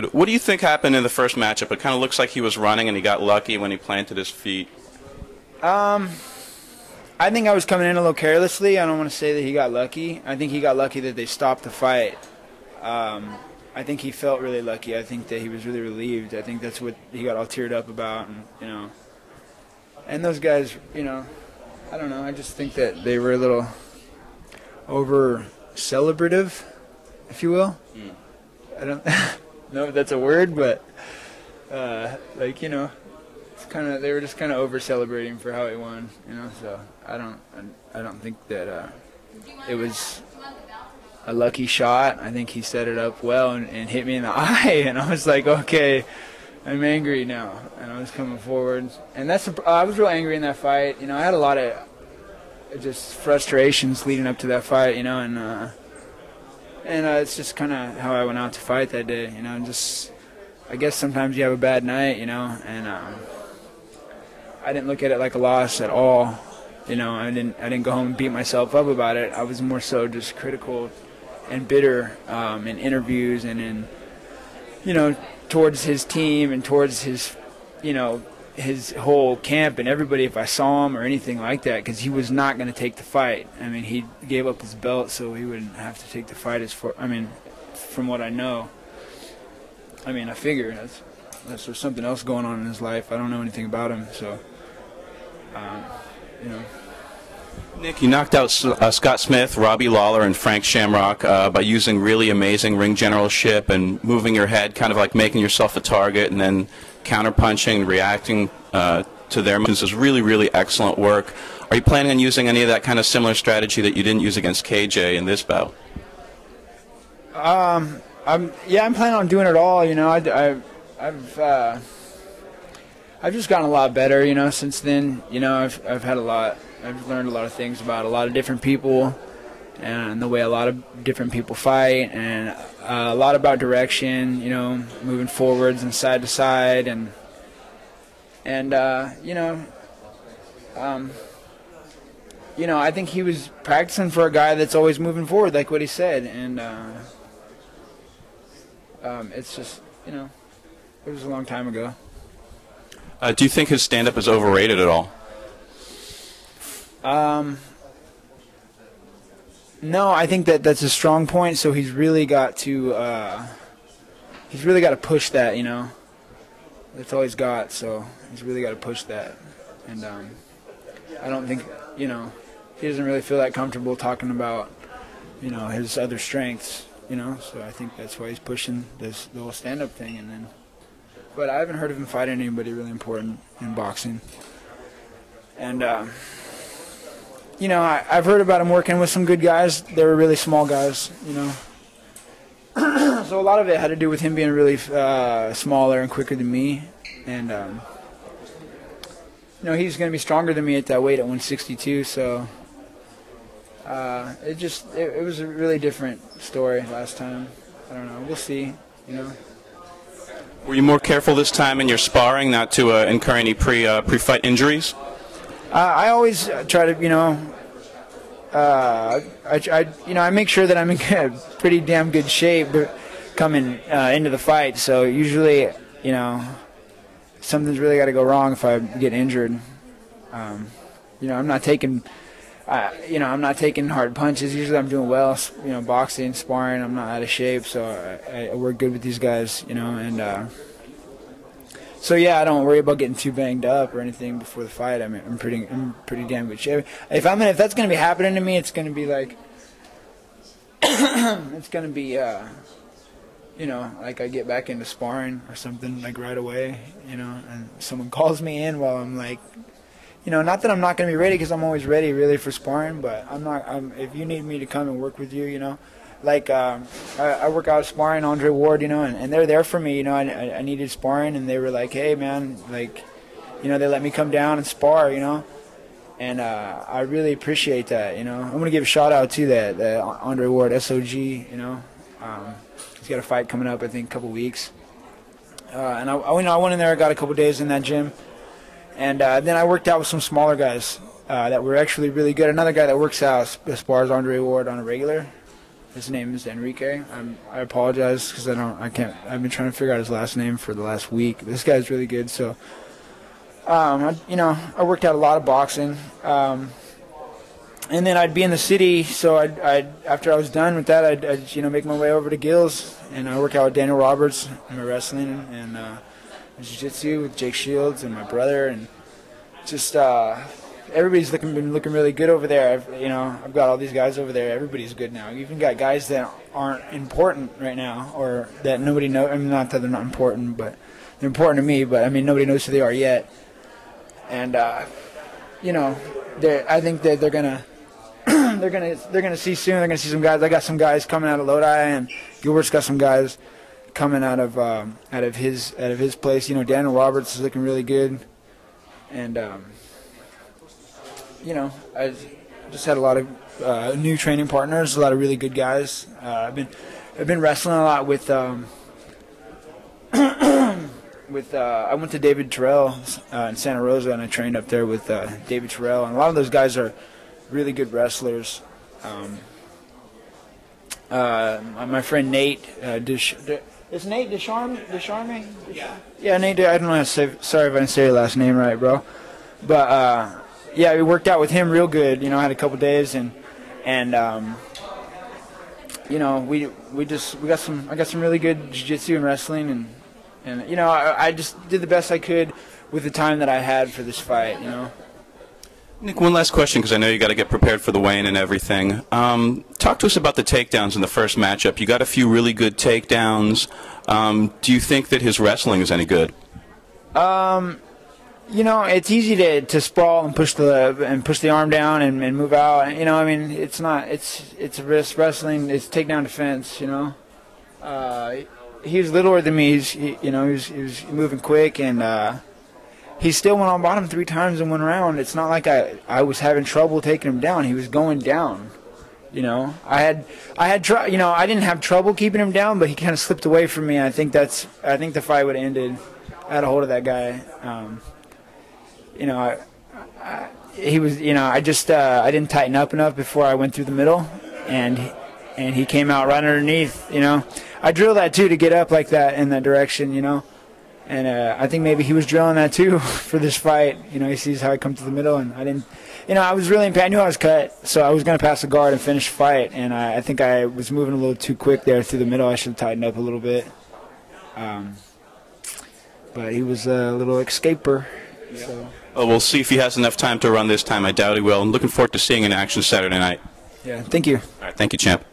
What do you think happened in the first matchup? It kind of looks like he was running and he got lucky when he planted his feet. I think I was coming in a little carelessly. I don't want to say that he got lucky. I think he got lucky that they stopped the fight. I think he felt really lucky. I think that he was really relieved. I think that's what he got all teared up about, and and those guys, I don't know. I just think that they were a little over celebrative, if you will. I don't know if that's a word, but it's kind of, they were just kind of over celebrating for how he won, So I don't think that it was a lucky shot. I think he set it up well and hit me in the eye, and I was like, okay, I'm angry now, and I was coming forward, and I was real angry in that fight. I had a lot of just frustrations leading up to that fight, and it's just kind of how I went out to fight that day, just I guess sometimes you have a bad night, and I didn't look at it like a loss at all. I didn't go home and beat myself up about it. I was more so just critical and bitter in interviews and in, towards his team and towards his, his whole camp and everybody if I saw him or anything like that, because he was not going to take the fight. I mean, he gave up his belt so he wouldn't have to take the fight from what I know. I figure there's something else going on in his life. I don't know anything about him, so, Nick, you knocked out Scott Smith, Robbie Lawler, and Frank Shamrock by using really amazing ring generalship and moving your head, kind of like making yourself a target, and then counterpunching, reacting to their moves. It was really, really excellent work. Are you planning on using any of that kind of similar strategy that you didn't use against KJ in this bout? I'm planning on doing it all. I've just gotten a lot better, since then. I've had a lot. I've learned a lot of things about a lot of different people and the way a lot of different people fight, and a lot about direction, moving forwards and side to side, and I think he was practicing for a guy that's always moving forward, like what he said, and it's just, it was a long time ago. Do you think his stand-up is overrated at all? No, I think that's a strong point. So he's really got to push that. That's all he's got. So he's really got to push that. And I don't think he doesn't really feel that comfortable talking about his other strengths. So I think that's why he's pushing the whole stand-up thing. But I haven't heard of him fighting anybody really important in boxing. And I've heard about him working with some good guys. They were really small guys, So a lot of it had to do with him being really smaller and quicker than me. And, he's going to be stronger than me at that weight at 162. So it was a really different story last time. I don't know. We'll see, Were you more careful this time in your sparring not to incur any pre-fight injuries? I always try to, I make sure that I'm in pretty damn good shape coming into the fight. So usually, something's really got to go wrong if I get injured. I'm not taking, I'm not taking hard punches. Usually I'm doing well, boxing, sparring. I'm not out of shape, so I work good with these guys, and. So yeah, I don't worry about getting too banged up or anything before the fight. I'm pretty damn good shape. If that's gonna be happening to me, it's gonna be like, it's gonna be, like I get back into sparring or something like right away, and someone calls me in while I'm like, not that I'm not gonna be ready, because I'm always ready really for sparring, but if you need me to come and work with you, like I work out sparring Andre Ward, and they're there for me. I needed sparring, and they were like, hey man, like, they let me come down and spar, and I really appreciate that. I'm gonna give a shout out to that Andre Ward SOG. He's got a fight coming up, I think, a couple weeks, and I went in there. I got a couple days in that gym, and then I worked out with some smaller guys that were actually really good. Another guy that works out spars Andre Ward on a regular. His name is Enrique. I apologize because I can't. I've been trying to figure out his last name for the last week. But this guy's really good. So, I worked out a lot of boxing. And then I'd be in the city, so after I was done with that, I'd make my way over to Gills, and I work out with Daniel Roberts in my wrestling and jiu-jitsu with Jake Shields and my brother, and just everybody's been looking really good over there. I've got all these guys over there. Everybody's good now. You've even got guys that aren't important right now, or that nobody knows. I mean, not that they're not important, but they're important to me. But I mean, nobody knows who they are yet. And I think that they're gonna. They're gonna see soon. They're gonna see some guys. I got some guys coming out of Lodi, and Gilbert's got some guys coming out of his place. Daniel Roberts is looking really good, and I just had a lot of new training partners, a lot of really good guys. I've been wrestling a lot with I went to David Terrell in Santa Rosa, and I trained up there with David Terrell, and a lot of those guys are really good wrestlers. My friend Nate, is Nate Descharme? Yeah, Nate. I don't know how to say. Sorry if I didn't say your last name right, bro. But yeah, we worked out with him real good. I had a couple days, and we got some really good jiu-jitsu and wrestling, and I just did the best I could with the time that I had for this fight. Nick, one last question, because I know you got to get prepared for the weigh-in and everything. Talk to us about the takedowns in the first matchup. You got a few really good takedowns. Do you think that his wrestling is any good? It's easy to sprawl and push the arm down and move out. I mean, it's not. It's wrestling. It's takedown defense. He was littler than me. He was moving quick, and he still went on bottom 3 times in one round. It's not like I was having trouble taking him down. He was going down. I didn't have trouble keeping him down, but he kind of slipped away from me. I think the fight would have ended. I had a hold of that guy. He was. I didn't tighten up enough before I went through the middle, and he came out right underneath. I drilled that too to get up like that in that direction. And I think maybe he was drilling that too for this fight. He sees how I come to the middle, and I didn't. I was really I knew I was cut, so I was going to pass the guard and finish the fight. And I think I was moving a little too quick there through the middle. I should have tightened up a little bit. But he was a little escaper. Yeah. So. Well, we'll see if he has enough time to run this time. I doubt he will. I'm looking forward to seeing in action Saturday night. Yeah, thank you. All right, thank you, champ.